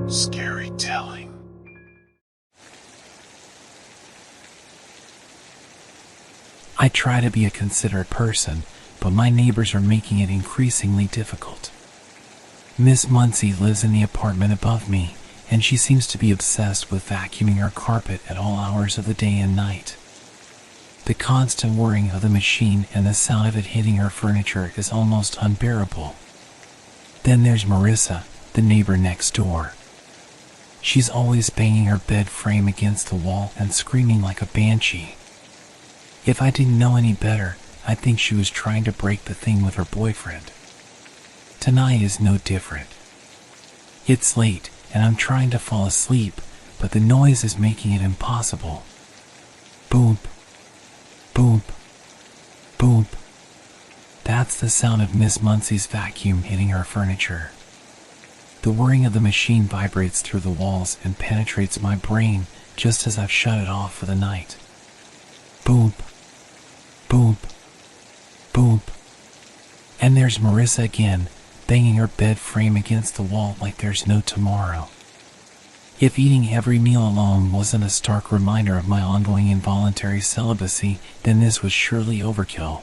Scary telling. I try to be a considerate person, but my neighbors are making it increasingly difficult. Miss Muncie lives in the apartment above me, and she seems to be obsessed with vacuuming her carpet at all hours of the day and night. The constant whirring of the machine and the sound of it hitting her furniture is almost unbearable. Then there's Marissa, the neighbor next door. She's always banging her bed frame against the wall and screaming like a banshee. If I didn't know any better, I'd think she was trying to break the thing with her boyfriend. Tonight is no different. It's late, and I'm trying to fall asleep, but the noise is making it impossible. Boom, boom, boom. That's the sound of Miss Muncie's vacuum hitting her furniture. The whirring of the machine vibrates through the walls and penetrates my brain just as I've shut it off for the night. Boom, boom, boom. And there's Marissa again, banging her bed frame against the wall like there's no tomorrow. If eating every meal alone wasn't a stark reminder of my ongoing involuntary celibacy, then this was surely overkill.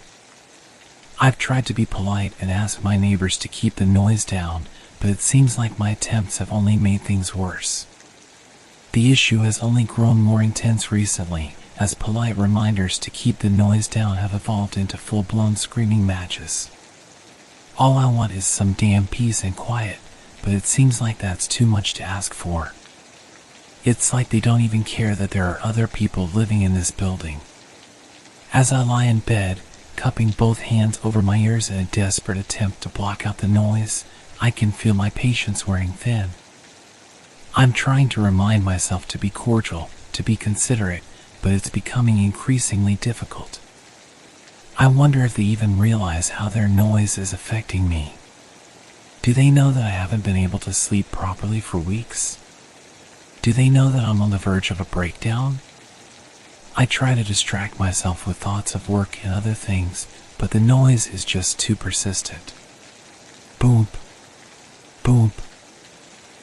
I've tried to be polite and ask my neighbors to keep the noise down, but it seems like my attempts have only made things worse. The issue has only grown more intense recently, as polite reminders to keep the noise down have evolved into full-blown screaming matches. All I want is some damn peace and quiet, but it seems like that's too much to ask for. It's like they don't even care that there are other people living in this building. As I lie in bed, cupping both hands over my ears in a desperate attempt to block out the noise, I can feel my patience wearing thin. I'm trying to remind myself to be cordial, to be considerate, but it's becoming increasingly difficult. I wonder if they even realize how their noise is affecting me. Do they know that I haven't been able to sleep properly for weeks? Do they know that I'm on the verge of a breakdown? I try to distract myself with thoughts of work and other things, but the noise is just too persistent. Boom, boom,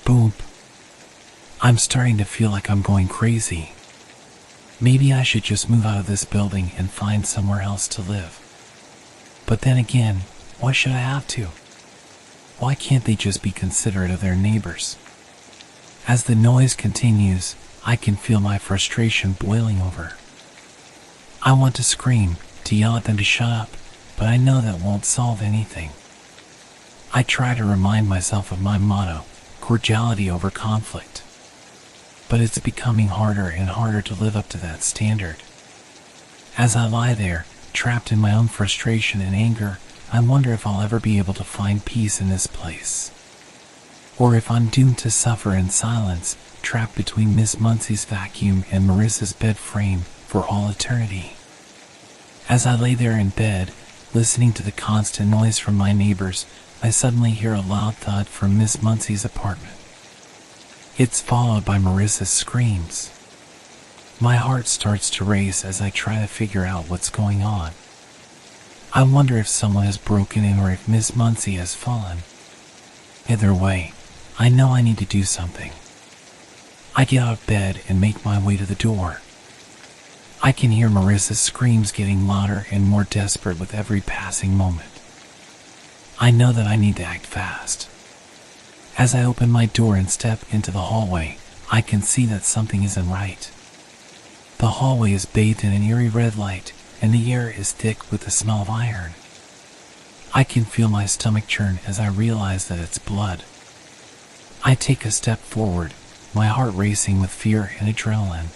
boom. I'm starting to feel like I'm going crazy. Maybe I should just move out of this building and find somewhere else to live. But then again, why should I have to? Why can't they just be considerate of their neighbors? As the noise continues, I can feel my frustration boiling over. I want to scream, to yell at them to shut up, but I know that won't solve anything. I try to remind myself of my motto, cordiality over conflict. But it's becoming harder and harder to live up to that standard. As I lie there, trapped in my own frustration and anger, I wonder if I'll ever be able to find peace in this place. Or if I'm doomed to suffer in silence, trapped between Miss Muncie's vacuum and Marissa's bed frame for all eternity. As I lay there in bed, listening to the constant noise from my neighbors, I suddenly hear a loud thud from Miss Muncie's apartment. It's followed by Marissa's screams. My heart starts to race as I try to figure out what's going on. I wonder if someone has broken in or if Miss Muncie has fallen. Either way, I know I need to do something. I get out of bed and make my way to the door. I can hear Marissa's screams getting louder and more desperate with every passing moment. I know that I need to act fast. As I open my door and step into the hallway, I can see that something isn't right. The hallway is bathed in an eerie red light, and the air is thick with the smell of iron. I can feel my stomach churn as I realize that it's blood. I take a step forward, my heart racing with fear and adrenaline.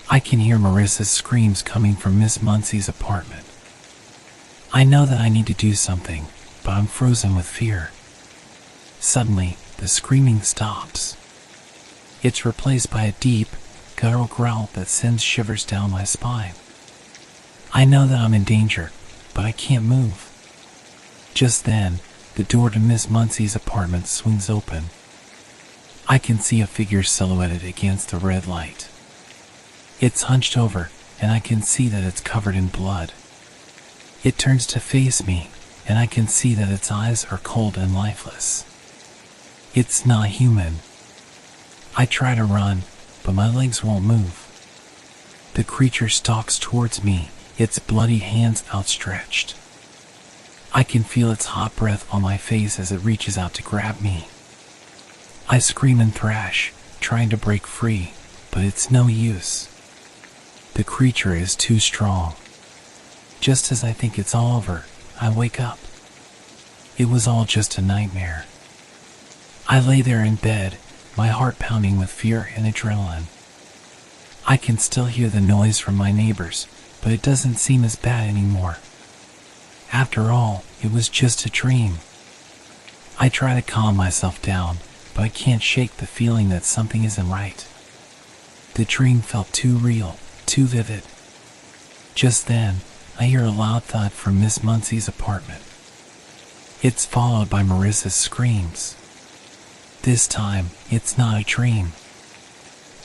I can hear Marissa's screams coming from Miss Muncie's apartment. I know that I need to do something, but I'm frozen with fear. Suddenly, the screaming stops. It's replaced by a deep, guttural growl that sends shivers down my spine. I know that I'm in danger, but I can't move. Just then, the door to Miss Muncie's apartment swings open. I can see a figure silhouetted against the red light. It's hunched over, and I can see that it's covered in blood. It turns to face me, and I can see that its eyes are cold and lifeless. It's not human. I try to run, but my legs won't move. The creature stalks towards me, its bloody hands outstretched. I can feel its hot breath on my face as it reaches out to grab me. I scream and thrash, trying to break free, but it's no use. The creature is too strong. Just as I think it's all over, I wake up. It was all just a nightmare. I lay there in bed, my heart pounding with fear and adrenaline. I can still hear the noise from my neighbors, but it doesn't seem as bad anymore. After all, it was just a dream. I try to calm myself down, but I can't shake the feeling that something isn't right. The dream felt too real, too vivid. Just then, I hear a loud thud from Miss Muncie's apartment. It's followed by Marissa's screams. This time, it's not a dream.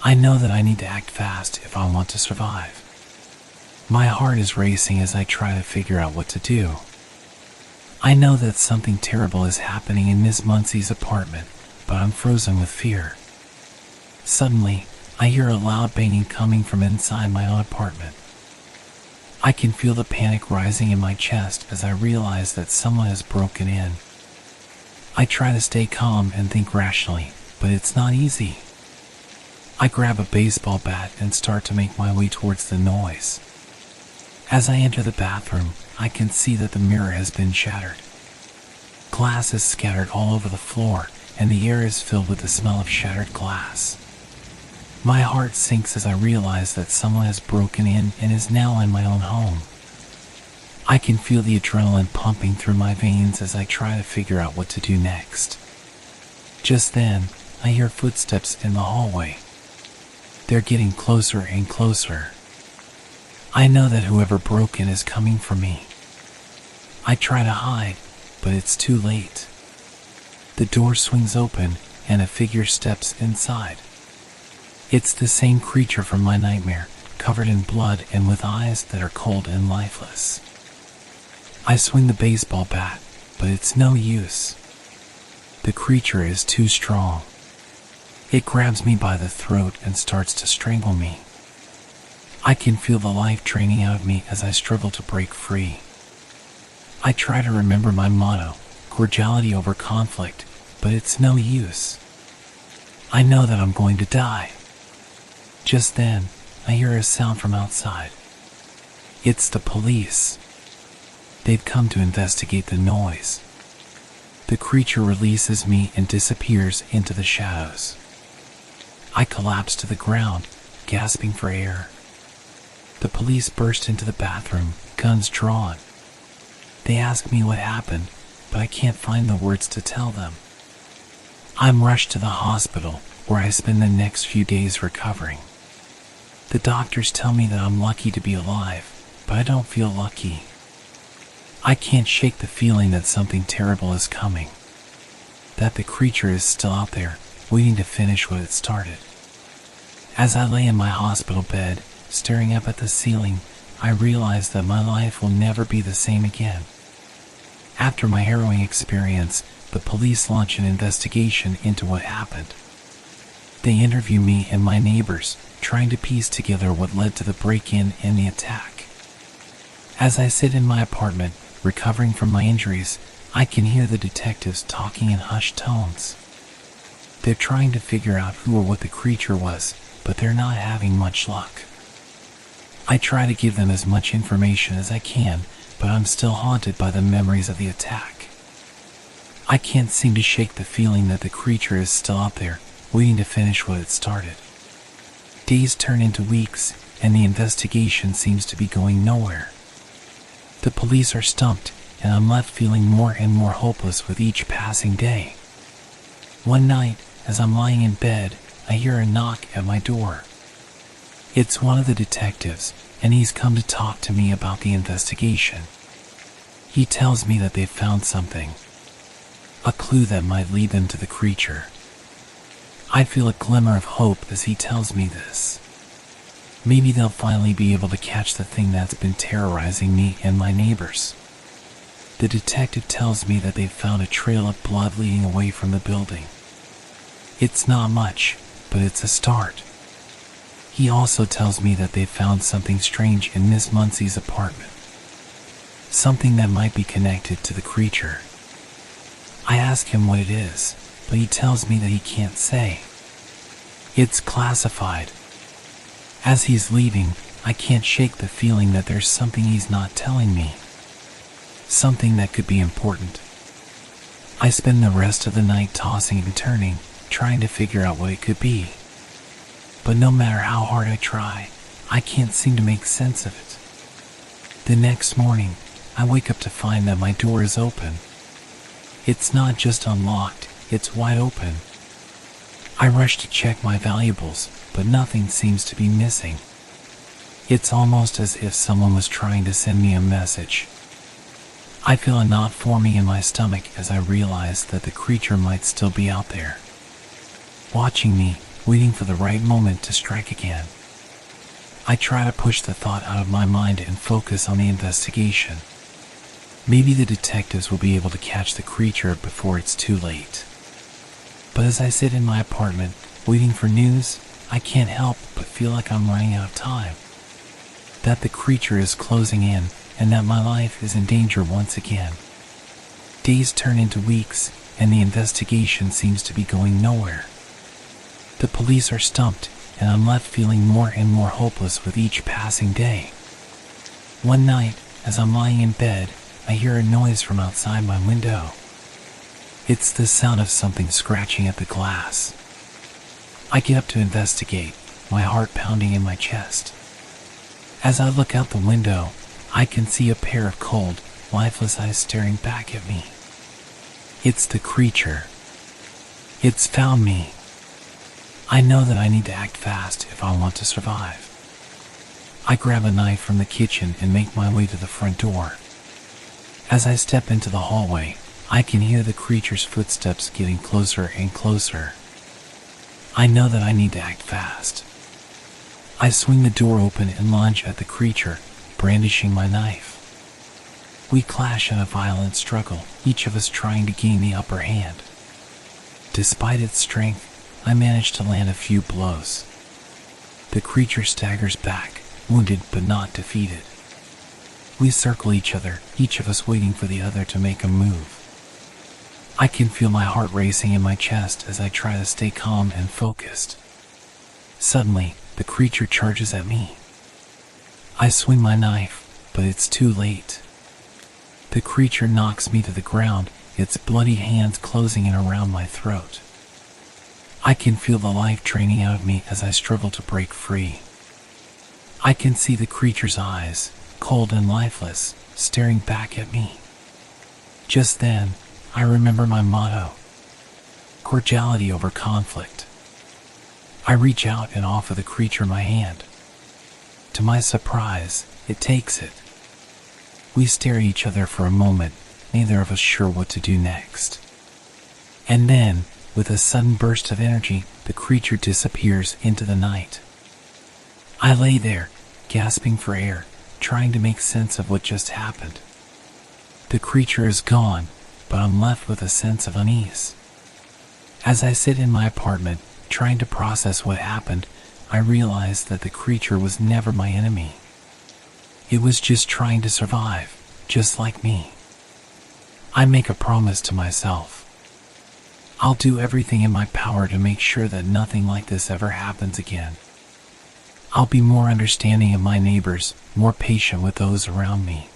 I know that I need to act fast if I want to survive. My heart is racing as I try to figure out what to do. I know that something terrible is happening in Miss Muncie's apartment, but I'm frozen with fear. Suddenly, I hear a loud banging coming from inside my own apartment. I can feel the panic rising in my chest as I realize that someone has broken in. I try to stay calm and think rationally, but it's not easy. I grab a baseball bat and start to make my way towards the noise. As I enter the bathroom, I can see that the mirror has been shattered. Glass is scattered all over the floor, and the air is filled with the smell of shattered glass. My heart sinks as I realize that someone has broken in and is now in my own home. I can feel the adrenaline pumping through my veins as I try to figure out what to do next. Just then, I hear footsteps in the hallway. They're getting closer and closer. I know that whoever broke in is coming for me. I try to hide, but it's too late. The door swings open and a figure steps inside. It's the same creature from my nightmare, covered in blood and with eyes that are cold and lifeless. I swing the baseball bat, but it's no use. The creature is too strong. It grabs me by the throat and starts to strangle me. I can feel the life draining out of me as I struggle to break free. I try to remember my motto, cordiality over conflict, but it's no use. I know that I'm going to die. Just then, I hear a sound from outside. It's the police. They've come to investigate the noise. The creature releases me and disappears into the shadows. I collapse to the ground, gasping for air. The police burst into the bathroom, guns drawn. They ask me what happened, but I can't find the words to tell them. I'm rushed to the hospital, where I spend the next few days recovering. The doctors tell me that I'm lucky to be alive, but I don't feel lucky. I can't shake the feeling that something terrible is coming. That the creature is still out there, waiting to finish what it started. As I lay in my hospital bed, staring up at the ceiling, I realize that my life will never be the same again. After my harrowing experience, the police launch an investigation into what happened. They interview me and my neighbors, trying to piece together what led to the break-in and the attack. As I sit in my apartment, recovering from my injuries, I can hear the detectives talking in hushed tones. They're trying to figure out who or what the creature was, but they're not having much luck. I try to give them as much information as I can, but I'm still haunted by the memories of the attack. I can't seem to shake the feeling that the creature is still out there, waiting to finish what it started. Days turn into weeks, and the investigation seems to be going nowhere. The police are stumped, and I'm left feeling more and more hopeless with each passing day. One night, as I'm lying in bed, I hear a knock at my door. It's one of the detectives, and he's come to talk to me about the investigation. He tells me that they've found something, a clue that might lead them to the creature. I feel a glimmer of hope as he tells me this. Maybe they'll finally be able to catch the thing that's been terrorizing me and my neighbors. The detective tells me that they've found a trail of blood leading away from the building. It's not much, but it's a start. He also tells me that they found something strange in Miss Muncie's apartment. Something that might be connected to the creature. I ask him what it is, but he tells me that he can't say. It's classified. As he's leaving, I can't shake the feeling that there's something he's not telling me. Something that could be important. I spend the rest of the night tossing and turning, trying to figure out what it could be. But no matter how hard I try, I can't seem to make sense of it. The next morning, I wake up to find that my door is open. It's not just unlocked, it's wide open. I rush to check my valuables, but nothing seems to be missing. It's almost as if someone was trying to send me a message. I feel a knot forming in my stomach as I realize that the creature might still be out there, watching me, waiting for the right moment to strike again. I try to push the thought out of my mind and focus on the investigation. Maybe the detectives will be able to catch the creature before it's too late. But as I sit in my apartment, waiting for news, I can't help but feel like I'm running out of time. That the creature is closing in, and that my life is in danger once again. Days turn into weeks, and the investigation seems to be going nowhere. The police are stumped, and I'm left feeling more and more hopeless with each passing day. One night, as I'm lying in bed, I hear a noise from outside my window. It's the sound of something scratching at the glass. I get up to investigate, my heart pounding in my chest. As I look out the window, I can see a pair of cold, lifeless eyes staring back at me. It's the creature. It's found me. I know that I need to act fast if I want to survive. I grab a knife from the kitchen and make my way to the front door. As I step into the hallway, I can hear the creature's footsteps getting closer and closer. I know that I need to act fast. I swing the door open and lunge at the creature, brandishing my knife. We clash in a violent struggle, each of us trying to gain the upper hand. Despite its strength, I manage to land a few blows. The creature staggers back, wounded but not defeated. We circle each other, each of us waiting for the other to make a move. I can feel my heart racing in my chest as I try to stay calm and focused. Suddenly, the creature charges at me. I swing my knife, but it's too late. The creature knocks me to the ground, its bloody hands closing in around my throat. I can feel the life draining out of me as I struggle to break free. I can see the creature's eyes, cold and lifeless, staring back at me. Just then, I remember my motto: cordiality over conflict. I reach out and offer the creature my hand. To my surprise, it takes it. We stare at each other for a moment, neither of us sure what to do next. And then, with a sudden burst of energy, the creature disappears into the night. I lay there, gasping for air, trying to make sense of what just happened. The creature is gone, but I'm left with a sense of unease. As I sit in my apartment, trying to process what happened, I realize that the creature was never my enemy. It was just trying to survive, just like me. I make a promise to myself. I'll do everything in my power to make sure that nothing like this ever happens again. I'll be more understanding of my neighbors, more patient with those around me.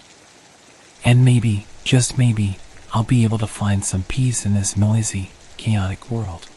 And maybe, just maybe, I'll be able to find some peace in this noisy, chaotic world.